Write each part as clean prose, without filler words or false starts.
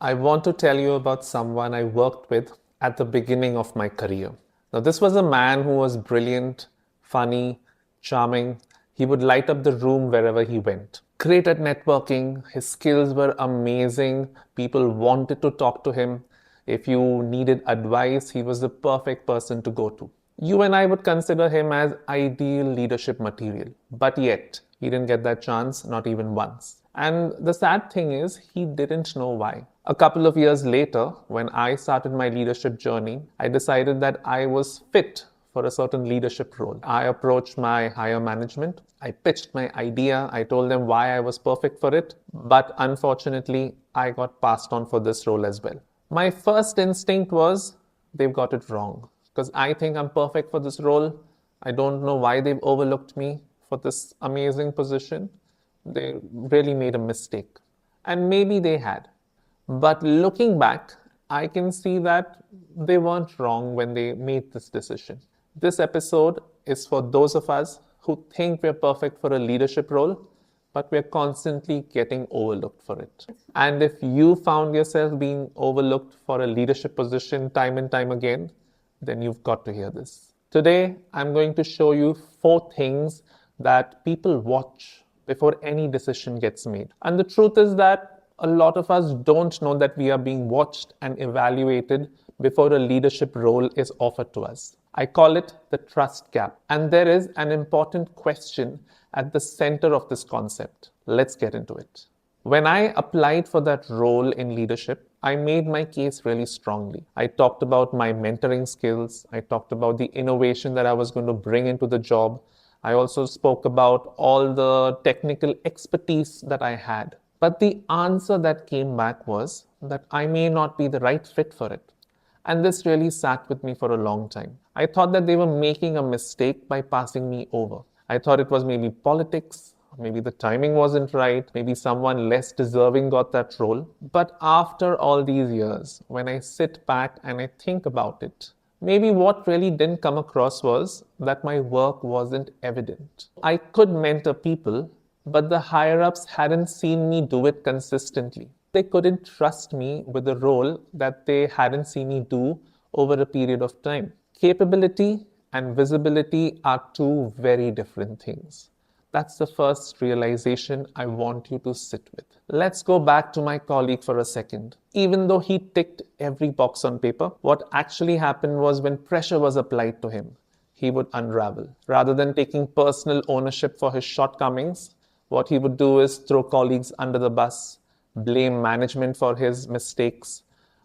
I want to tell you about someone I worked with at the beginning of my career. Now, this was a man who was brilliant, funny, charming. He would light up the room wherever he went. Great at networking, his skills were amazing. People wanted to talk to him. If you needed advice, he was the perfect person to go to. You and I would consider him as ideal leadership material, but yet he didn't get that chance, not even once. And the sad thing is, he didn't know why. A couple of years later, when I started my leadership journey, I decided that I was fit for a certain leadership role. I approached my higher management. I pitched my idea. I told them why I was perfect for it. But unfortunately, I got passed on for this role as well. My first instinct was they've got it wrong because I think I'm perfect for this role. I don't know why they've overlooked me for this amazing position. They really made a mistake. And maybe they had. But looking back, I can see that they weren't wrong when they made this decision. This episode is for those of us who think we're perfect for a leadership role, but we're constantly getting overlooked for it. And if you found yourself being overlooked for a leadership position time and time again, then you've got to hear this. Today, I'm going to show you 4 things that people watch before any decision gets made. And the truth is that a lot of us don't know that we are being watched and evaluated before a leadership role is offered to us. I call it the trust gap. And there is an important question at the center of this concept. Let's get into it. When I applied for that role in leadership, I made my case really strongly. I talked about my mentoring skills. I talked about the innovation that I was going to bring into the job. I also spoke about all the technical expertise that I had. But the answer that came back was that I may not be the right fit for it. And this really sat with me for a long time. I thought that they were making a mistake by passing me over. I thought it was maybe politics, maybe the timing wasn't right, maybe someone less deserving got that role. But after all these years, when I sit back and I think about it, maybe what really didn't come across was that my work wasn't evident. I could mentor people, but the higher-ups hadn't seen me do it consistently. They couldn't trust me with a role that they hadn't seen me do over a period of time. Capability and visibility are 2 very different things. That's the first realization I want you to sit with. Let's go back to my colleague for a second. Even though he ticked every box on paper, what actually happened was when pressure was applied to him, he would unravel. Rather than taking personal ownership for his shortcomings, what he would do is throw colleagues under the bus, blame management for his mistakes,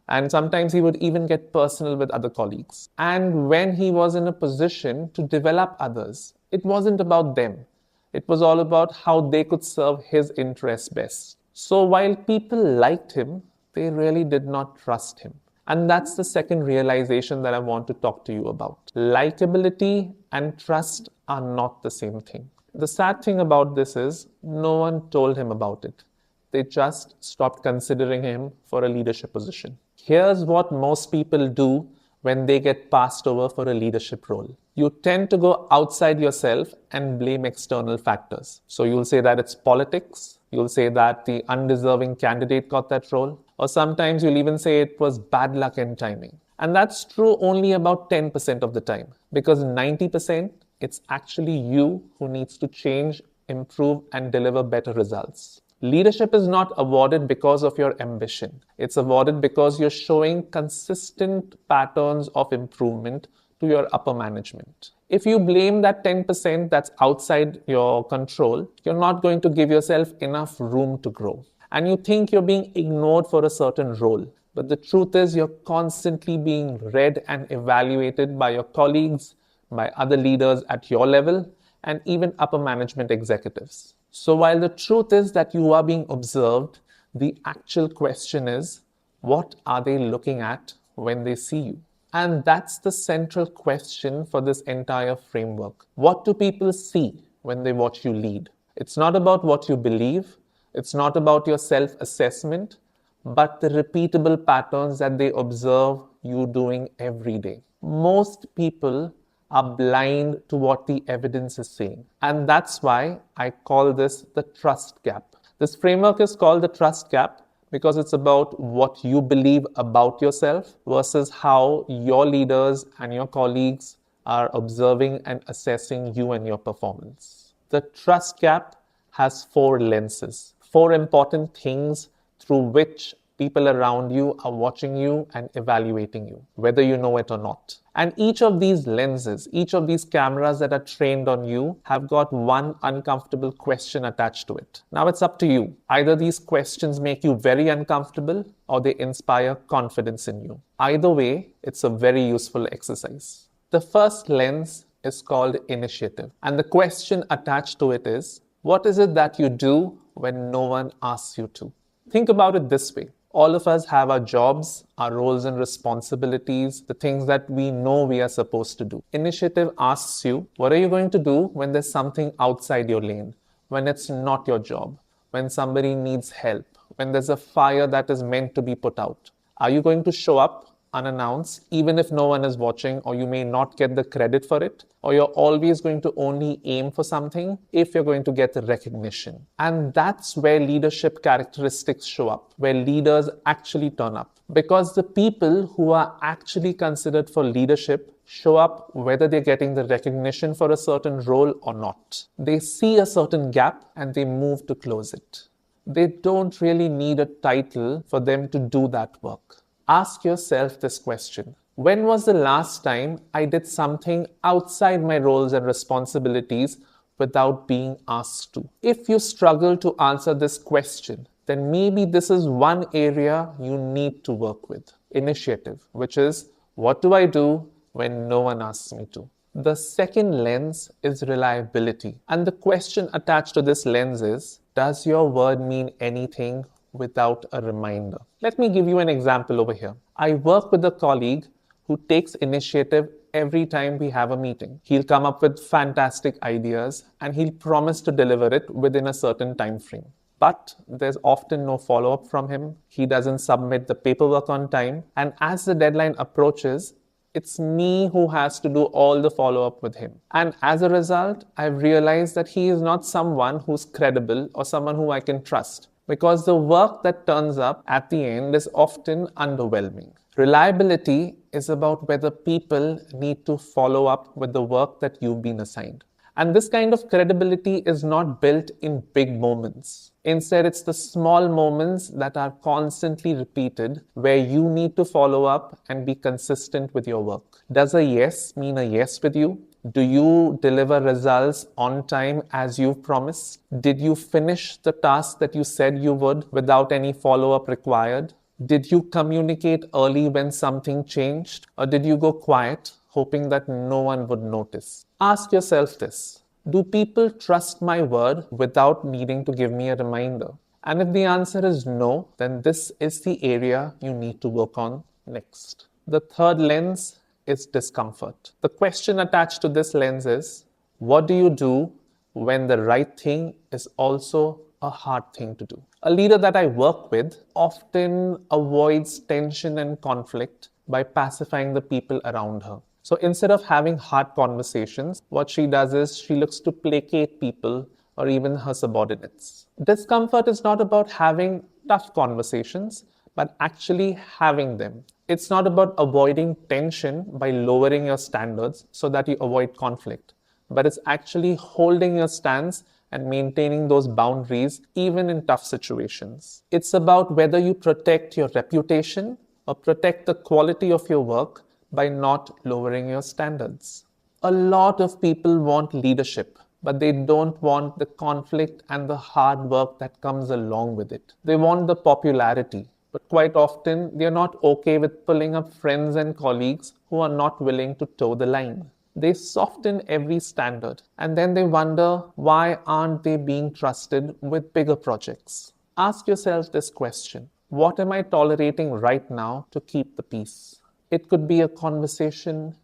and sometimes he would even get personal with other colleagues. And when he was in a position to develop others, it wasn't about them. It was all about how they could serve his interests best. So while people liked him, they really did not trust him. And that's the second realization that I want to talk to you about. Likability and trust are not the same thing. The sad thing about this is no one told him about it. They just stopped considering him for a leadership position. Here's what most people do when they get passed over for a leadership role. You tend to go outside yourself and blame external factors. So you'll say that it's politics. You'll say that the undeserving candidate got that role. Or sometimes you'll even say it was bad luck and timing. And that's true only about 10% of the time. Because 90%, it's actually you who needs to change, improve, and deliver better results. Leadership is not awarded because of your ambition. It's awarded because you're showing consistent patterns of improvement to your upper management. If you blame that 10% that's outside your control, you're not going to give yourself enough room to grow. And you think you're being ignored for a certain role. But the truth is you're constantly being read and evaluated by your colleagues, by other leaders at your level, and even upper management executives. So while the truth is that you are being observed, the actual question is, what are they looking at when they see you? And that's the central question for this entire framework. What do people see when they watch you lead? It's not about what you believe. It's not about your self-assessment, but the repeatable patterns that they observe you doing every day. Most people are blind to what the evidence is saying. And that's why I call this the trust gap. This framework is called the trust gap because it's about what you believe about yourself versus how your leaders and your colleagues are observing and assessing you and your performance. The trust gap has four lenses, four important things through which people around you are watching you and evaluating you, whether you know it or not. And each of these lenses, each of these cameras that are trained on you have got one uncomfortable question attached to it. Now it's up to you. Either these questions make you very uncomfortable or they inspire confidence in you. Either way, it's a very useful exercise. The first lens is called initiative. And the question attached to it is, what is it that you do when no one asks you to? Think about it this way. All of us have our jobs, our roles and responsibilities, the things that we know we are supposed to do. Initiative asks you, what are you going to do when there's something outside your lane, when it's not your job, when somebody needs help, when there's a fire that is meant to be put out? Are you going to show up unannounced, even if no one is watching, or you may not get the credit for it? Or you're always going to only aim for something if you're going to get the recognition? And that's where leadership characteristics show up, where leaders actually turn up. Because the people who are actually considered for leadership show up whether they're getting the recognition for a certain role or not. They see a certain gap and they move to close it. They don't really need a title for them to do that work. Ask yourself this question. When was the last time I did something outside my roles and responsibilities without being asked to? If you struggle to answer this question, then maybe this is one area you need to work with. Initiative, which is, what do I do when no one asks me to? The second lens is reliability. And the question attached to this lens is, does your word mean anything without a reminder? Let me give you an example over here. I work with a colleague who takes initiative every time we have a meeting. He'll come up with fantastic ideas and he'll promise to deliver it within a certain time frame. But there's often no follow-up from him. He doesn't submit the paperwork on time. And as the deadline approaches, it's me who has to do all the follow-up with him. And as a result, I've realized that he is not someone who's credible or someone who I can trust, because the work that turns up at the end is often underwhelming. Reliability is about whether people need to follow up with the work that you've been assigned. And this kind of credibility is not built in big moments. Instead, it's the small moments that are constantly repeated where you need to follow up and be consistent with your work. Does a yes mean a yes with you? Do you deliver results on time as you've promised? Did you finish the task that you said you would without any follow-up required? Did you communicate early when something changed? Or did you go quiet, hoping that no one would notice? Ask yourself this. Do people trust my word without needing to give me a reminder? And if the answer is no, then this is the area you need to work on next. The third lens is discomfort. The question attached to this lens is, what do you do when the right thing is also a hard thing to do? A leader that I work with often avoids tension and conflict by pacifying the people around her. So instead of having hard conversations, what she does is she looks to placate people or even her subordinates. Discomfort is not about having tough conversations, but actually having them. It's not about avoiding tension by lowering your standards so that you avoid conflict, but it's actually holding your stance and maintaining those boundaries even in tough situations. It's about whether you protect your reputation or protect the quality of your work by not lowering your standards. A lot of people want leadership, but they don't want the conflict and the hard work that comes along with it. They want the popularity, but quite often they're not okay with pulling up friends and colleagues who are not willing to toe the line. They soften every standard, and then they wonder, why aren't they being trusted with bigger projects? Ask yourself this question. What am I tolerating right now to keep the peace? It could be a conversation,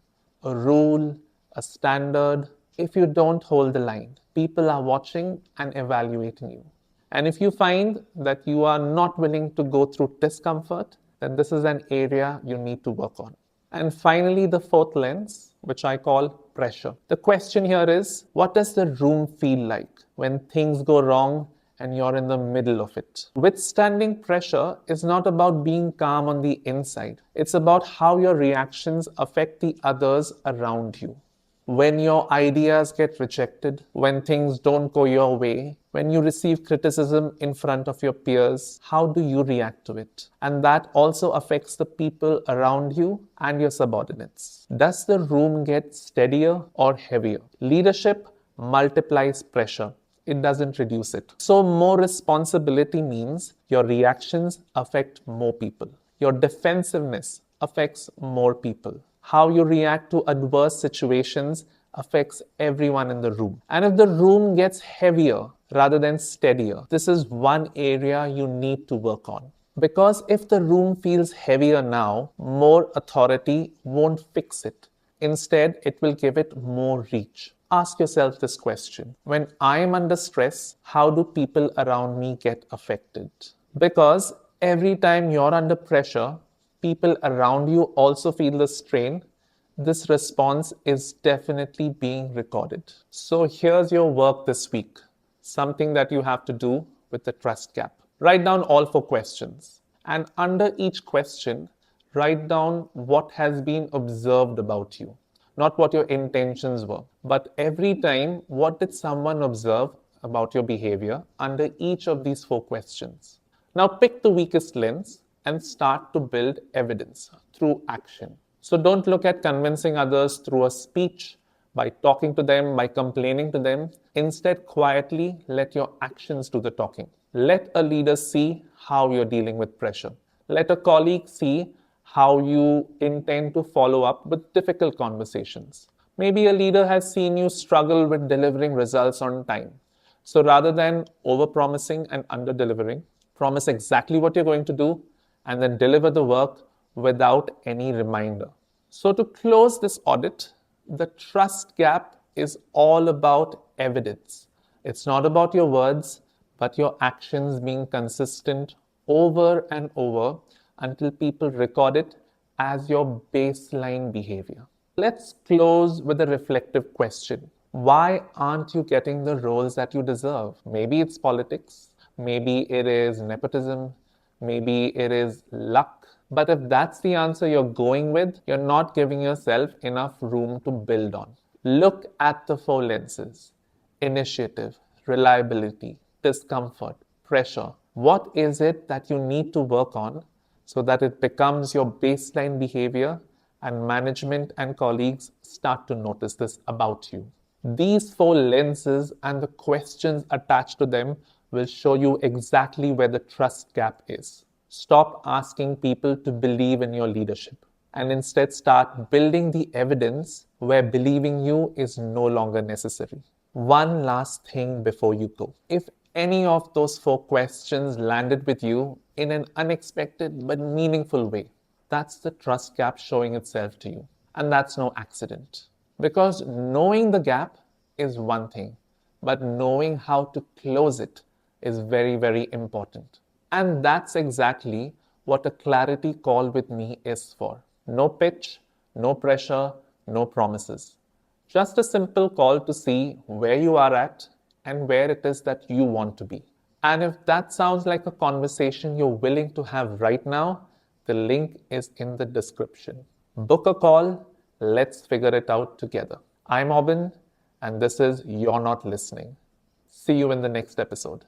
a rule, a standard. If you don't hold the line, people are watching and evaluating you. And if you find that you are not willing to go through discomfort, then this is an area you need to work on. And finally, the fourth lens, which I call pressure. The question here is, what does the room feel like when things go wrong and you're in the middle of it. Withstanding pressure is not about being calm on the inside. It's about how your reactions affect the others around you. When your ideas get rejected, when things don't go your way, when you receive criticism in front of your peers, how do you react to it? And that also affects the people around you and your subordinates. Does the room get steadier or heavier? Leadership multiplies pressure. It doesn't reduce it. So more responsibility means your reactions affect more people. Your defensiveness affects more people. How you react to adverse situations affects everyone in the room. And if the room gets heavier rather than steadier, this is one area you need to work on. Because if the room feels heavier now, more authority won't fix it. Instead, it will give it more reach. Ask yourself this question. When I am under stress, how do people around me get affected? Because every time you're under pressure, people around you also feel the strain. This response is definitely being recorded. So here's your work this week. Something that you have to do with the trust gap. Write down all 4 questions. And under each question, write down what has been observed about you. Not what your intentions were, but every time, what did someone observe about your behavior under each of these 4 questions? Now pick the weakest lens and start to build evidence through action. So don't look at convincing others through a speech, by talking to them, by complaining to them. Instead, quietly let your actions do the talking. Let a leader see how you're dealing with pressure. Let a colleague see how you intend to follow up with difficult conversations. Maybe a leader has seen you struggle with delivering results on time. So rather than over-promising and under-delivering, promise exactly what you're going to do and then deliver the work without any reminder. So to close this audit, the trust gap is all about evidence. It's not about your words, but your actions being consistent over and over until people record it as your baseline behavior. Let's close with a reflective question. Why aren't you getting the roles that you deserve? Maybe it's politics, maybe it is nepotism, maybe it is luck. But if that's the answer you're going with, you're not giving yourself enough room to build on. Look at the 4 lenses: initiative, reliability, discomfort, pressure. What is it that you need to work on so that it becomes your baseline behavior and management and colleagues start to notice this about you? These 4 lenses and the questions attached to them will show you exactly where the trust gap is. Stop asking people to believe in your leadership and instead start building the evidence where believing you is no longer necessary. One last thing before you go. If any of those 4 questions landed with you in an unexpected but meaningful way, that's the trust gap showing itself to you. And that's no accident. Because knowing the gap is one thing, but knowing how to close it is very, very important. And that's exactly what a clarity call with me is for. No pitch, no pressure, no promises. Just a simple call to see where you are at and where it is that you want to be. And if that sounds like a conversation you're willing to have right now, the link is in the description. Book a call. Let's figure it out together. I'm Obin, and this is You're Not Listening. See you in the next episode.